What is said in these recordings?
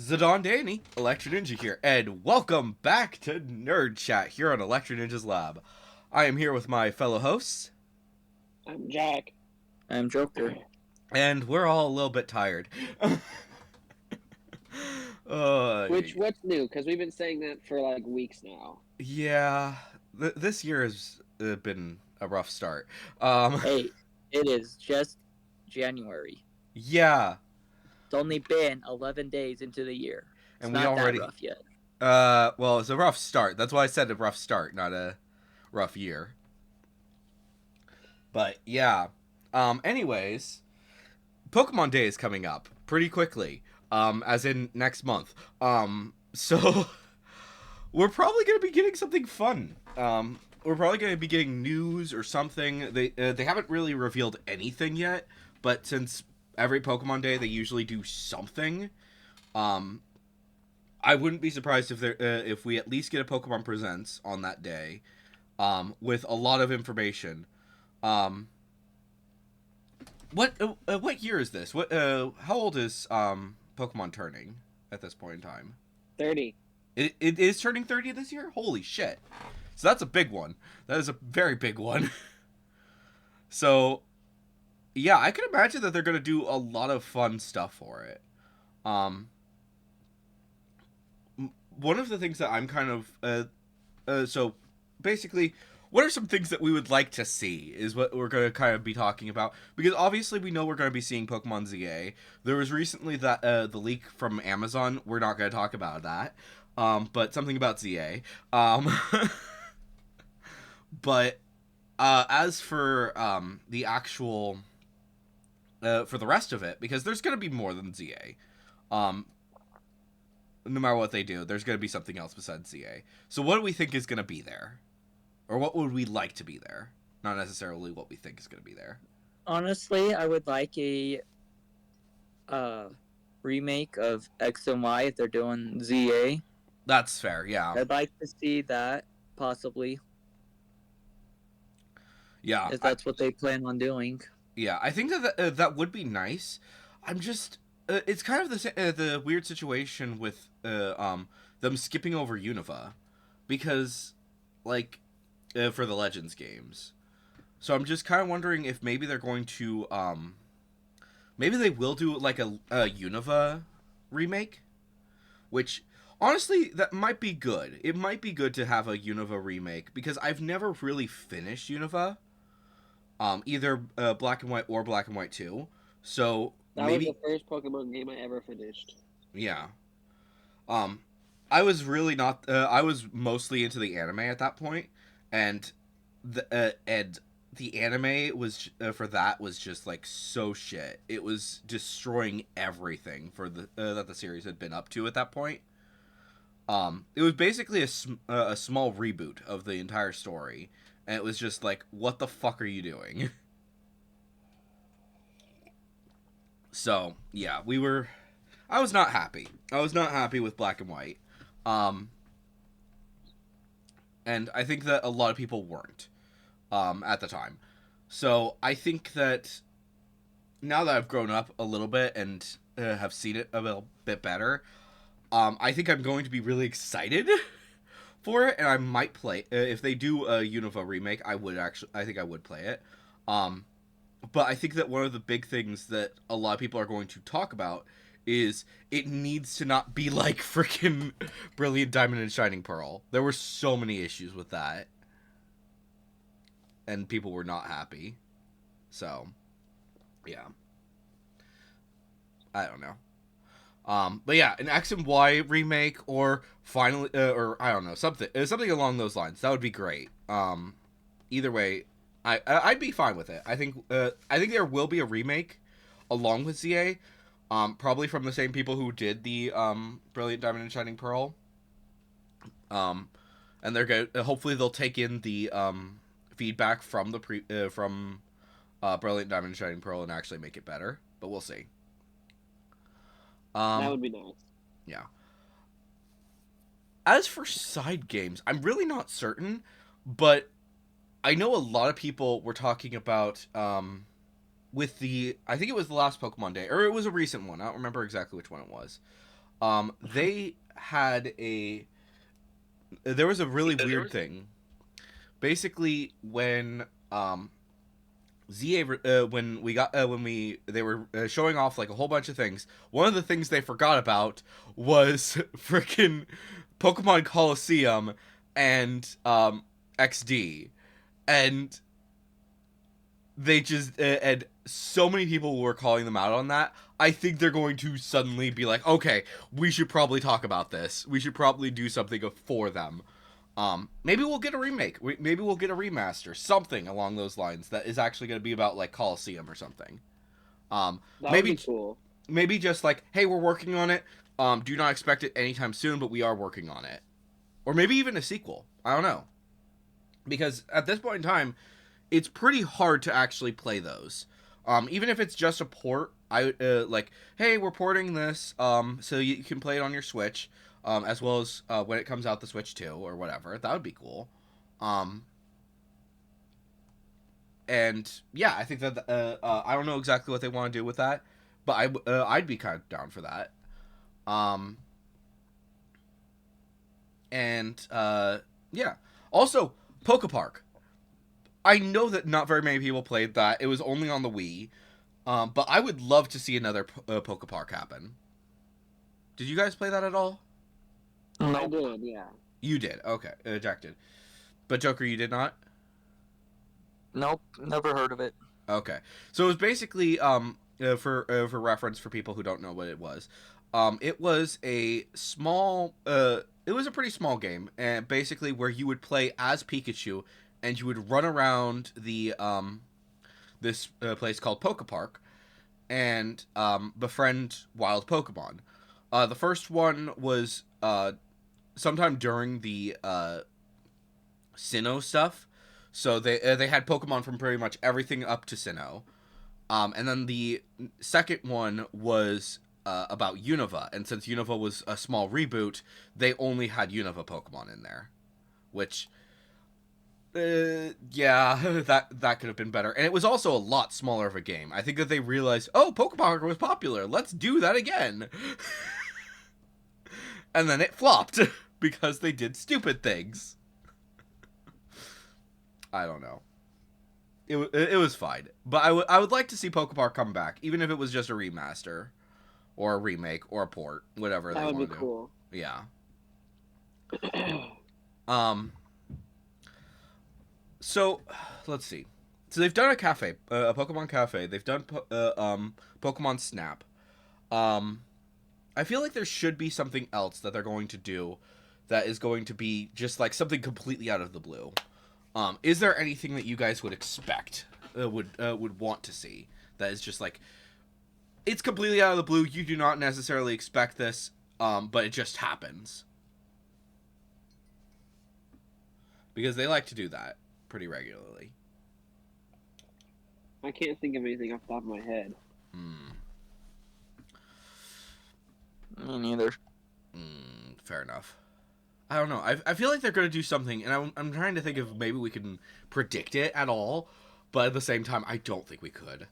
Zidane Danny, Electro Ninja here, and welcome back to Nerd Chat here on Electro Ninja's Lab. I am here with my fellow hosts, I'm Jack. I'm Joker. and we're all a little bit tired. What's new? Because we've been saying that for like weeks now. Yeah, this year has been a rough start. Hey, it is just January. Yeah, It's only been 11 days into the year. It's and we not already, that rough yet. well, it's a rough start. That's why I said a rough start, not a rough year. But yeah, anyways, Pokemon Day is coming up pretty quickly, as in next month. So we're probably gonna be getting something fun. We're probably gonna be getting news or something. They haven't really revealed anything yet, but since every Pokemon Day they usually do something, I wouldn't be surprised if we at least get a Pokemon Presents on that day, with a lot of information. What year is this? How old is Pokemon turning at this point in time? 30. It is turning 30 this year? Holy shit. So that's a big one. That is a very big one. So yeah, I can imagine that they're going to do a lot of fun stuff for it. One of the things that I'm kind of so basically, what are some things that we would like to see is what we're going to kind of be talking about, because obviously we know we're going to be seeing Pokemon ZA. There was recently that the leak from Amazon. We're not going to talk about that, but something about ZA. But as for the actual for the rest of it, because there's going to be more than ZA. No matter what they do, there's going to be something else besides ZA. So what do we think is going to be there? Or what would we like to be there? Not necessarily what we think is going to be there. Honestly, I would like a remake of X and Y if they're doing ZA. That's fair, yeah. I'd like to see that, possibly. Yeah. If that's what they plan on doing. Yeah, I think that would be nice. I'm just... it's kind of the weird situation with them skipping over Unova. Because, like... for the Legends games. So I'm just kind of wondering if maybe they're going to, maybe they will do like a Unova remake, which honestly that might be good. It might be good to have a Unova remake, because I've never really finished Unova, either Black and White or Black and White 2. So That maybe was the first Pokemon game I ever finished. yeah. I was really not. I was mostly into the anime at that point, and the anime was for that was just like so shit. It was destroying everything for the that the series had been up to at that point. It was basically a small reboot of the entire story, and it was just like, what the fuck are you doing? So yeah, I was not happy. I was not happy with Black and White. And I think that a lot of people weren't at the time. So I think that now that I've grown up a little bit and have seen it a little bit better, I think I'm going to be really excited for it, and I might play if they do a Unova remake. I think I would play it. But I think that one of the big things that a lot of people are going to talk about is it needs to not be like freaking Brilliant Diamond and Shining Pearl. There were so many issues with that, and people were not happy. So, yeah. I don't know. But yeah, an X and Y remake, or finally, or I don't know, something along those lines. That would be great. Either way, I'd be fine with it. I think there will be a remake along with ZA. Probably from the same people who did the Brilliant Diamond and Shining Pearl. And they're good. Hopefully, they'll take in the feedback from the Brilliant Diamond and Shining Pearl and actually make it better. But we'll see. That would be nice. Yeah. As for side games, I'm really not certain, but I know a lot of people were talking about with I think it was the last Pokemon Day, or it was a recent one. I don't remember exactly which one it was. They had a there was a really weird thing. Basically, when when we got when we they were showing off like a whole bunch of things. One of the things they forgot about was freaking Pokemon Coliseum and XD, and they just and so many people were calling them out on that. I think they're going to suddenly be like, okay, we should probably talk about this. We should probably do something for them. Maybe we'll get a remake. Maybe we'll get a remaster, something along those lines that is actually going to be about like Coliseum or something. That Maybe would be cool. Maybe just like, hey, we're working on it. Do not expect it anytime soon, but we are working on it. Or maybe even a sequel. I don't know. Because at this point in time, it's pretty hard to actually play those. Even if it's just a port, I like, hey, we're porting this, so you can play it on your Switch. As well as when it comes out the Switch 2 or whatever. That would be cool. And yeah, I think that I don't know exactly what they want to do with that, but I'd be kind of down for that. And yeah. Also, Pokepark. I know that not very many people played that. It was only on the Wii. But I would love to see another Pokepark happen. Did you guys play that at all? I did, yeah. You did. Okay. Jack did. But Joker, you did not? Nope, never heard of it. Okay. So it was basically for reference for people who don't know what it was. It was a small it was a pretty small game, and basically where you would play as Pikachu and you would run around the this place called Pokepark and befriend wild Pokemon. The first one was sometime during the Sinnoh stuff, so they had Pokemon from pretty much everything up to Sinnoh, and then the second one was about Unova, and since Unova was a small reboot, they only had Unova Pokemon in there, which yeah, that could have been better, and it was also a lot smaller of a game. I think that they realized, oh, Pokemon was popular, let's do that again. And then it flopped because they did stupid things. I don't know. It was fine, but I would like to see Pokepark come back, even if it was just a remaster, or a remake, or a port, whatever they want to do. That would be cool. Yeah. So let's see. So they've done a cafe, a Pokemon cafe. They've done Pokemon Snap. I feel like there should be something else that they're going to do that is going to be just like something completely out of the blue. Is there anything that you guys would expect, would want to see that is just like, it's completely out of the blue, you do not necessarily expect this, but it just happens? Because they like to do that pretty regularly. I can't think of anything off the top of my head. Me neither. Fair enough. I don't know. I feel like they're going to do something, and I'm trying to think if maybe we can predict it at all, but at the same time, I don't think we could.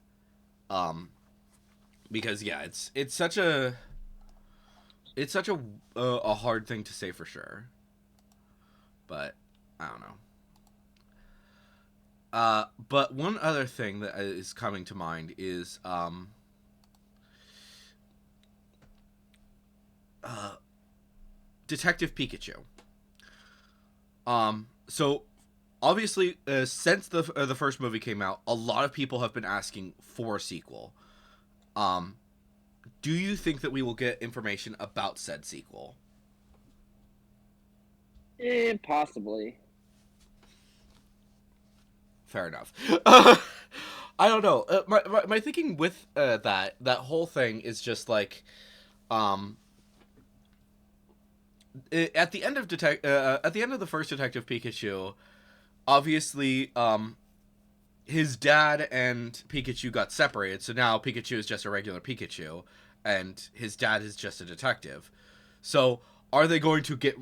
Because yeah, it's such a hard thing to say for sure. But I don't know. But one other thing that is coming to mind is Detective Pikachu. So obviously, since the first movie came out, a lot of people have been asking for a sequel. Do you think that we will get information about said sequel? Possibly. Fair enough. I don't know. My thinking with that whole thing is just like, at the end of the first Detective Pikachu, obviously, his dad and Pikachu got separated, so now Pikachu is just a regular Pikachu, and his dad is just a detective. So, are they going to get,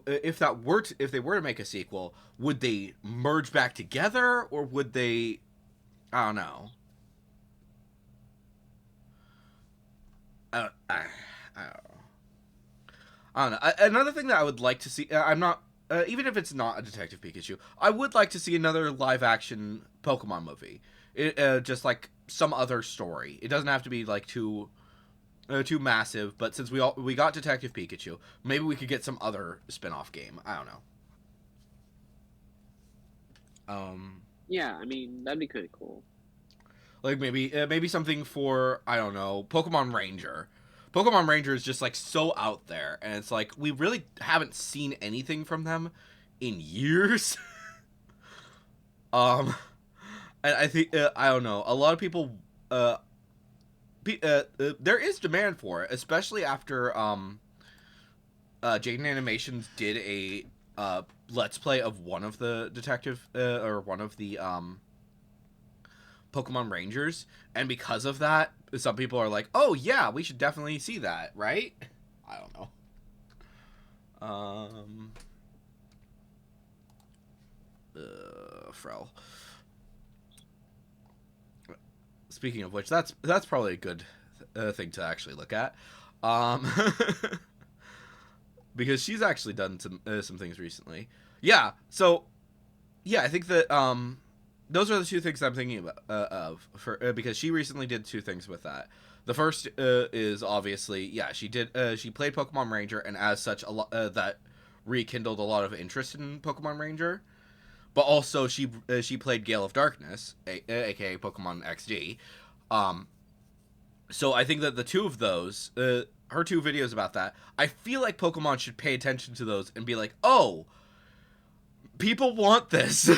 if they were to make a sequel, would they merge back together, or would they, I don't know. I don't know. I don't know. Another thing that I would like to see, I'm not, even if it's not a Detective Pikachu, I would like to see another live action Pokemon movie. Just like some other story. It doesn't have to be like too massive, but since we got Detective Pikachu, maybe we could get some other spin-off game. I don't know. Yeah, I mean, that'd be kind of cool. Like maybe something for, I don't know, Pokemon Ranger. Pokemon Ranger is just like so out there, and it's like we really haven't seen anything from them in years. And I think I don't know. A lot of people, there is demand for it, especially after Jaden Animations did a let's play of one of the detective or one of the Pokemon Rangers, and because of that, some people are like, "Oh yeah, we should definitely see that," right? I don't know. Frel. Speaking of which, that's probably a good thing to actually look at, because she's actually done some things recently. Yeah, so yeah, I think that those are the two things I'm thinking about because she recently did two things with that. The first is obviously, yeah, she played Pokemon Ranger, and as such, that rekindled a lot of interest in Pokemon Ranger. But also she played Gale of Darkness, aka Pokemon XD. So I think that the two of those, her two videos about that, I feel like Pokemon should pay attention to those and be like, oh, people want this.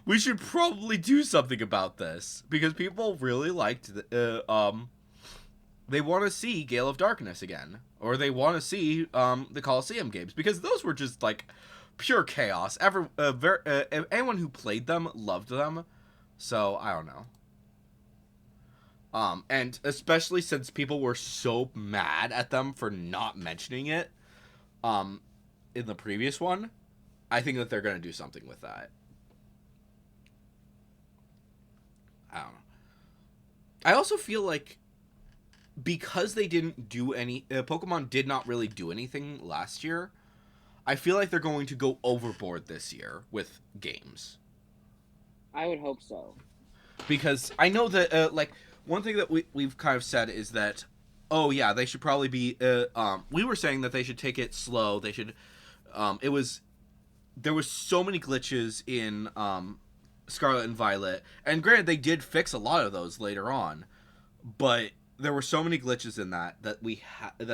We should probably do something about this because people really liked they want to see Gale of Darkness again, or they want to see the Coliseum games, because those were just like pure chaos. Anyone who played them loved them, so I don't know. And especially since people were so mad at them for not mentioning it in the previous one, I think that they're gonna do something with that. I don't know. I also feel like because they didn't do any, Pokemon did not really do anything last year, I feel like they're going to go overboard this year with games. I would hope so. Because I know that, like, one thing that we've kind of said is that, oh yeah, they should probably be, we were saying that they should take it slow, they should, there was so many glitches in, Scarlet and Violet, and granted, they did fix a lot of those later on, but there were so many glitches in that that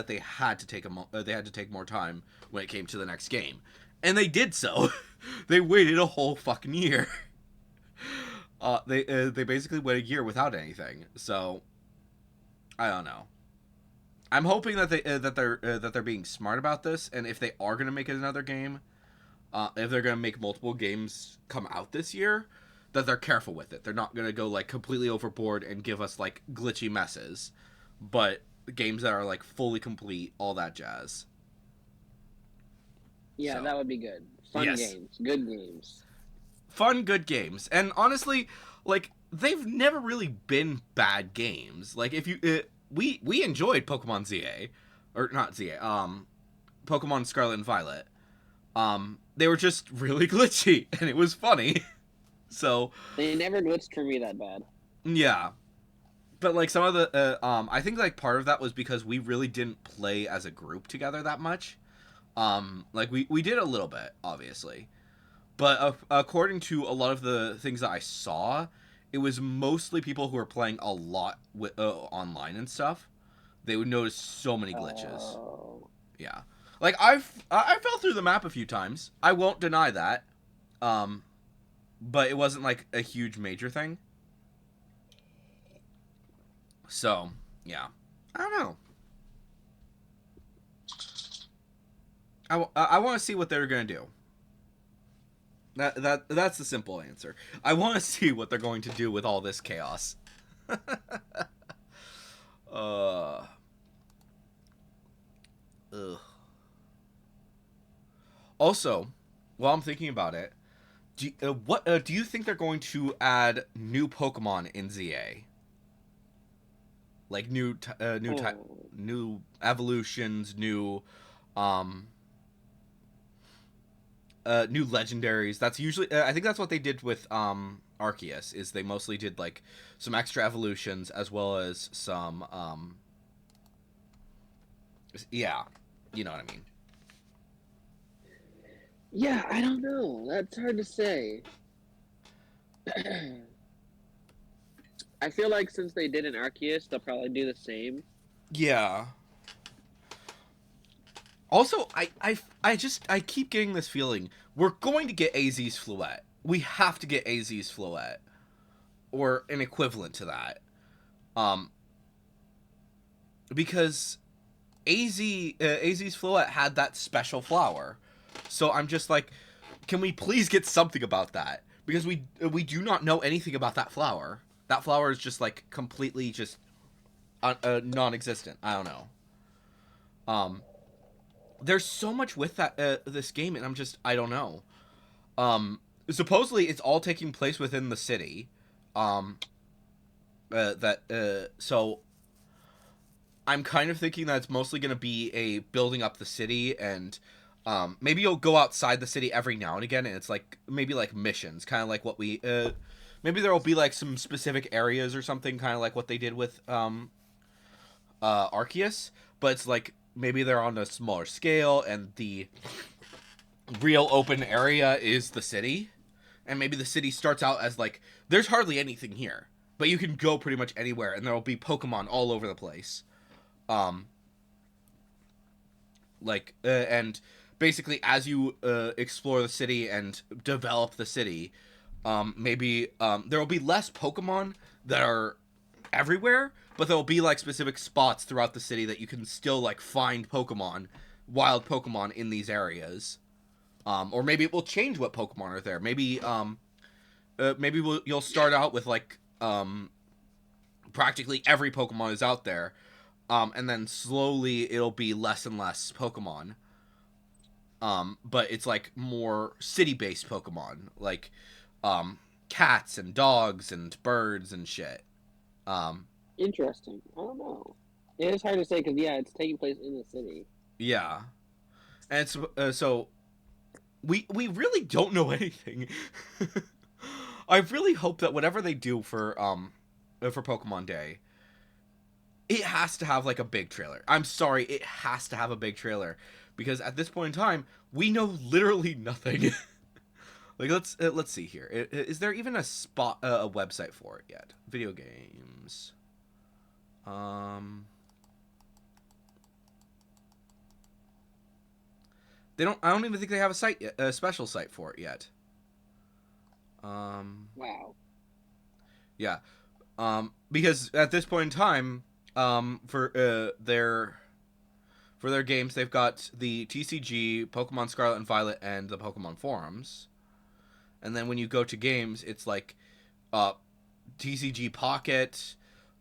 they had to take more time when it came to the next game, and they did so. They waited a whole fucking year. They basically went a year without anything. So I don't know. I'm hoping that they're being smart about this, and if they are gonna make it another game, if they're gonna make multiple games come out this year, that they're careful with it. They're not gonna go like completely overboard and give us like glitchy messes, but games that are like fully complete, all that jazz. Yeah, so, that would be good. Fun games, good games. Fun, good games, and honestly, like they've never really been bad games. Like if you, we enjoyed Pokemon ZA, or not ZA, Pokemon Scarlet and Violet. They were just really glitchy, and it was funny. So they never glitched for me that bad. Yeah, but like some of the, I think like part of that was because we really didn't play as a group together that much. Like we did a little bit, obviously, but according to a lot of the things that I saw, it was mostly people who were playing a lot with online and stuff. They would notice so many glitches. Oh. Yeah. Like I fell through the map a few times. I won't deny that. But it wasn't like a huge major thing. So, yeah. I don't know. I want to see what they're going to do. That's the simple answer. I want to see what they're going to do with all this chaos. Ugh. Also, while I'm thinking about it, do you think they're going to add new Pokemon in ZA? like new evolutions, new new legendaries. That's usually I think that's what they did with Arceus, is they mostly did like some extra evolutions as well as some yeah, you know what I mean. Yeah, I don't know. That's hard to say. I feel like since they did an Arceus, they'll probably do the same. Yeah. Also, I keep getting this feeling we're going to get AZ's Floette. We have to get AZ's Floette, or an equivalent to that, because AZ's Floette had that special flower, so I'm just like, can we please get something about that? Because we do not know anything about that flower. That flower is just like completely just non-existent. I don't know. There's so much with that this game, and I don't know. Supposedly it's all taking place within the city. So I'm kind of thinking that it's mostly going to be a building up the city, and maybe you'll go outside the city every now and again, and it's like maybe like missions, kind of like what we maybe there will be like some specific areas or something, kind of like what they did with Arceus, but it's like maybe they're on a smaller scale, and the real open area is the city, and maybe the city starts out as like there's hardly anything here, but you can go pretty much anywhere, and there will be Pokemon all over the place. And basically as you explore the city and develop the city, maybe there will be less Pokemon that are everywhere, but there will be like specific spots throughout the city that you can still like find Pokemon, wild Pokemon in these areas. Or maybe it will change what Pokemon are there. Maybe you'll start out with like practically every Pokemon is out there. And then slowly it'll be less and less Pokemon. But it's like more city-based Pokemon, like cats and dogs and birds and shit. Interesting. I don't know. It is hard to say because it's taking place in the city. Yeah, and it's so we really don't know anything. I really hope that whatever they do for Pokemon Day, it has to have like a big trailer. I'm sorry, it has to have a big trailer, because at this point in time, we know literally nothing. Like let's see here. Is there even a website for it yet? Video games. They don't. I don't even think they have a site yet, a special site for it yet. Wow. Yeah. Because at this point in time, for their games, they've got the TCG, Pokemon Scarlet and Violet, and the Pokemon Forums. And then when you go to games, it's like TCG Pocket,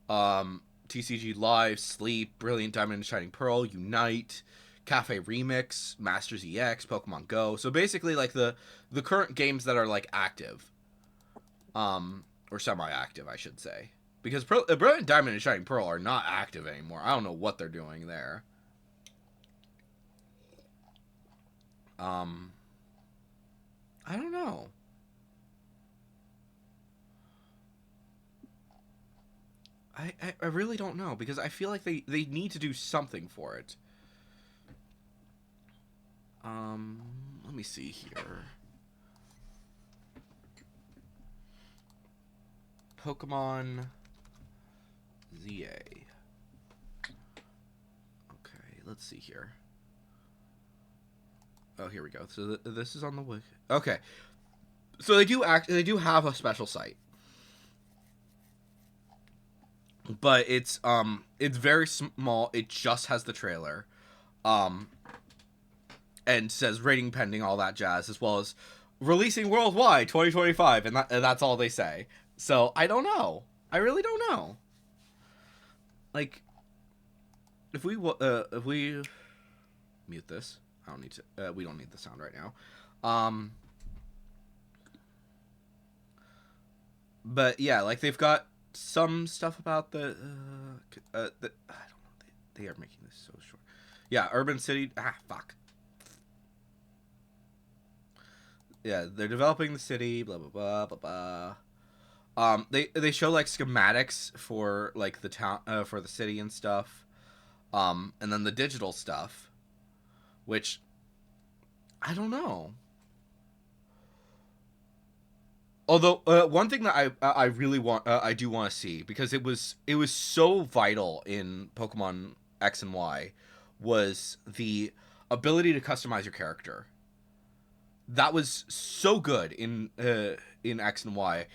TCG Live, Sleep, Brilliant Diamond and Shining Pearl, Unite, Cafe Remix, Masters EX, Pokemon Go. So basically like the current games that are like active. Or semi-active, I should say. Because Brilliant Diamond and Shining Pearl are not active anymore. I don't know what they're doing there. I don't know. I really don't know, because I feel like they need to do something for it. Let me see here. Pokemon ZA. Okay, let's see here. Oh, here we go. So this is on the wiki. Okay. So they do have a special site. But it's very small. It just has the trailer. And says rating pending, all that jazz, as well as releasing worldwide 2025, and that's all they say. So I don't know. I really don't know. Like, if we mute this, I don't need to. We don't need the sound right now. But yeah, like they've got some stuff about I don't know. They are making this so short. Yeah, Urban City. Fuck. Yeah, they're developing the city. Blah blah blah blah blah. They show like schematics for like the town, for the city and stuff. And then the digital stuff, which I don't know. Although one thing that I really want, I do want to see, because it was so vital in Pokemon X and Y, was the ability to customize your character. That was so good in X and Y.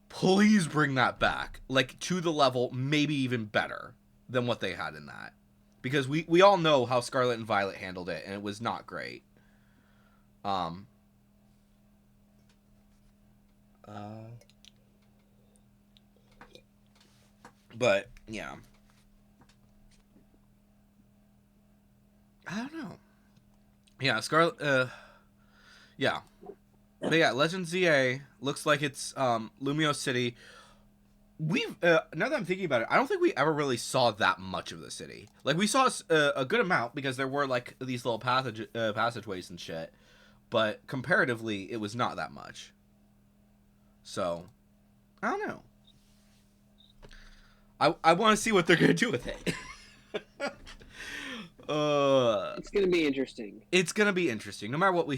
Please bring that back, like to the level, maybe even better than what they had in that, because we all know how Scarlet and Violet handled it, and it was not great. But yeah, I don't know. Yeah, Scarlet. Yeah, but yeah, Legend ZA looks like it's Lumio City. We've now that I'm thinking about it, I don't think we ever really saw that much of the city. Like we saw a good amount because there were like these little passageways and shit, but comparatively, it was not that much. So, I don't know. I want to see what they're gonna do with it. It's gonna be interesting. It's gonna be interesting, no matter what we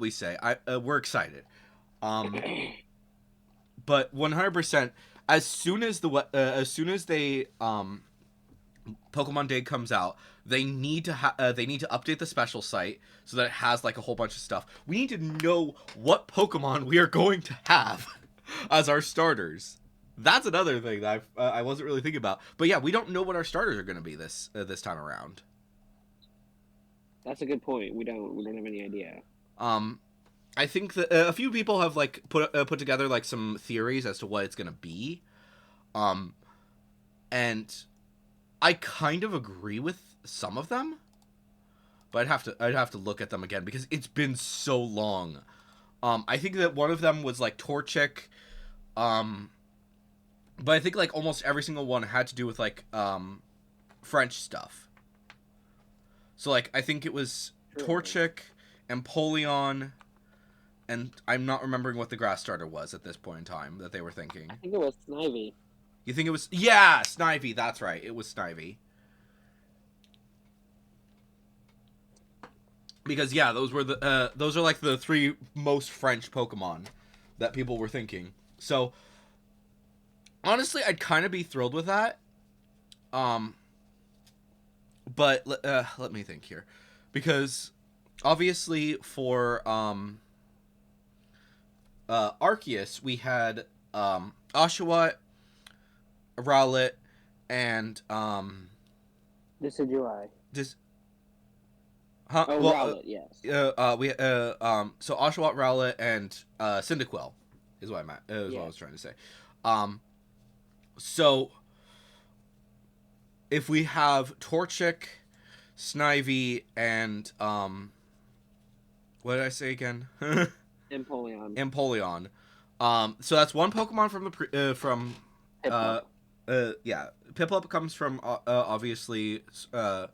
say. We're excited. But 100%, as soon as they Pokemon Day comes out, they need to update the special site so that it has like a whole bunch of stuff. We need to know what Pokemon we are going to have as our starters. That's another thing that I wasn't really thinking about. But yeah, we don't know what our starters are going to be this time around. That's a good point. We don't have any idea. I think that a few people have like put together like some theories as to what it's going to be. And I kind of agree with some of them, but I'd have to look at them again because it's been so long. I think that one of them was like Torchic. But I think like almost every single one had to do with like French stuff. So like I think it was Torchic, Empoleon, and I'm not remembering what the grass starter was at this point in time that they were thinking. I think it was Snivy. You think it was Snivy, that's right. It was Snivy. Because yeah, those are like the three most French Pokemon that people were thinking. So honestly, I'd kind of be thrilled with that. But let me think here, because obviously for Arceus we had Oshawott, Rowlet, and Decidueye. Huh? Oh, well, Rowlet, yes. So Oshawott, Rowlet, and Cyndaquil is what what I was trying to say. So if we have Torchic, Snivy, and what did I say again? Empoleon. So that's one Pokemon from the Piplup. yeah, Piplup comes from obviously Diamond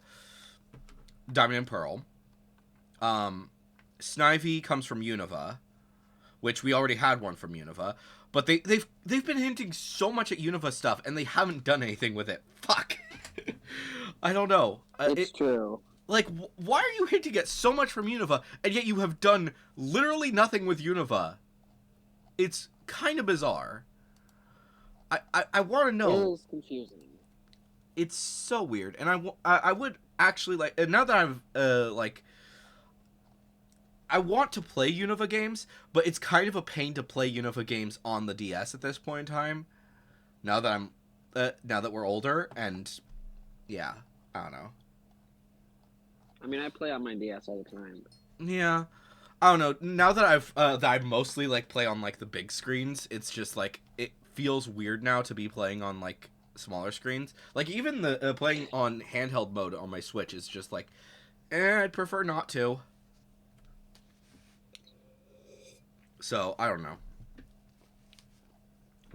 and Pearl. Snivy comes from Unova, which we already had one from Unova. But they've been hinting so much at Unova stuff, and they haven't done anything with it. Fuck. I don't know. It's true. Like, why are you hinting at so much from Unova, and yet you have done literally nothing with Unova? It's kind of bizarre. I want to know. It is confusing. It's so weird, and I would actually like, now that I've like, I want to play Unova games, but it's kind of a pain to play Unova games on the DS at this point in time. Now that we're older, and yeah, I don't know. I mean, I play on my DS all the time. Yeah, I don't know. Now that I mostly like play on like the big screens, it's just like it feels weird now to be playing on like smaller screens. Like even the playing on handheld mode on my Switch is just like, I'd prefer not to. So I don't know.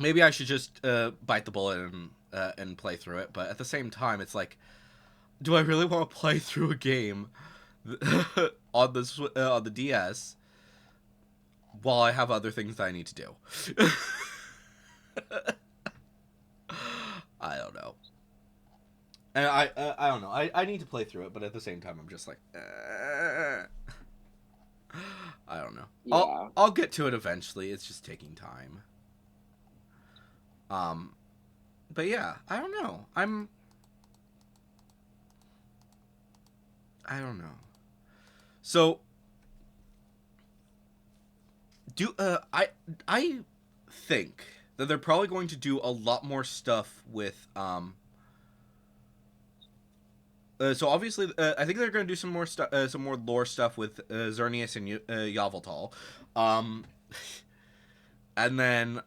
maybe I should just bite the bullet and play through it. But at the same time, it's like, do I really want to play through a game on the DS while I have other things that I need to do? I don't know. And I don't know. I need to play through it, but at the same time, I'm just like, I don't know. Yeah. I'll get to it eventually. It's just taking time. But yeah, I don't know. I don't know. So I think that they're probably going to do a lot more stuff with so obviously, I think they're going to do some more lore stuff with Xerneas and Yveltal, and then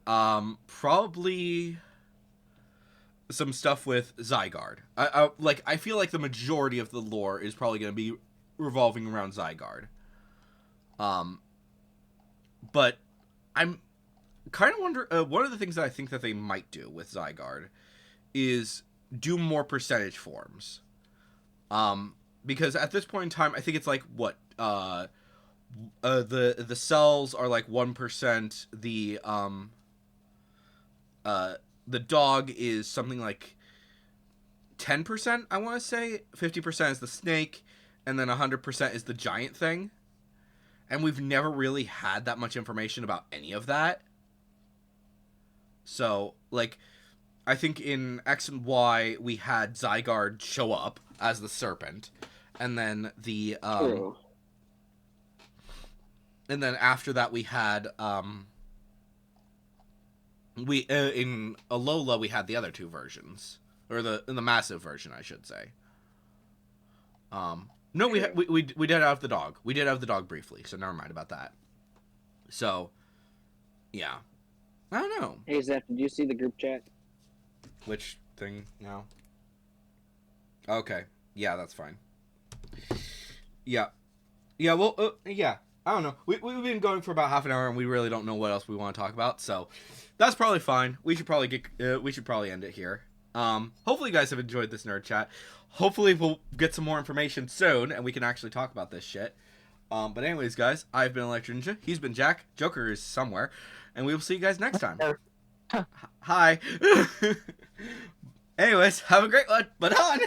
probably some stuff with Zygarde. I feel like the majority of the lore is probably going to be revolving around Zygarde. But I'm kind of wonder. One of the things that I think that they might do with Zygarde is do more percentage forms. Because at this point in time, I think it's like what the cells are like 1%. The dog is something like 10%. I want to say 50% is the snake, and then 100% is the giant thing. And we've never really had that much information about any of that. So like, I think in X and Y we had Zygarde show up as the serpent, and then True. and then after that we had in Alola we had the other two versions, or in the massive version I should say. No, we did have the dog. We did have the dog briefly, so never mind about that. So, yeah, I don't know. Hey Zeph, did you see the group chat? Which thing now? Okay. Yeah, that's fine. Yeah. Yeah, well, yeah. I don't know. We've been going for about half an hour, and we really don't know what else we want to talk about, so that's probably fine. We should probably end it here. Hopefully you guys have enjoyed this nerd chat. Hopefully we'll get some more information soon, and we can actually talk about this shit. But anyways, guys, I've been Electric Ninja. He's been Jack. Joker is somewhere. And we will see you guys next time. Hi. Anyways, have a great one. But on.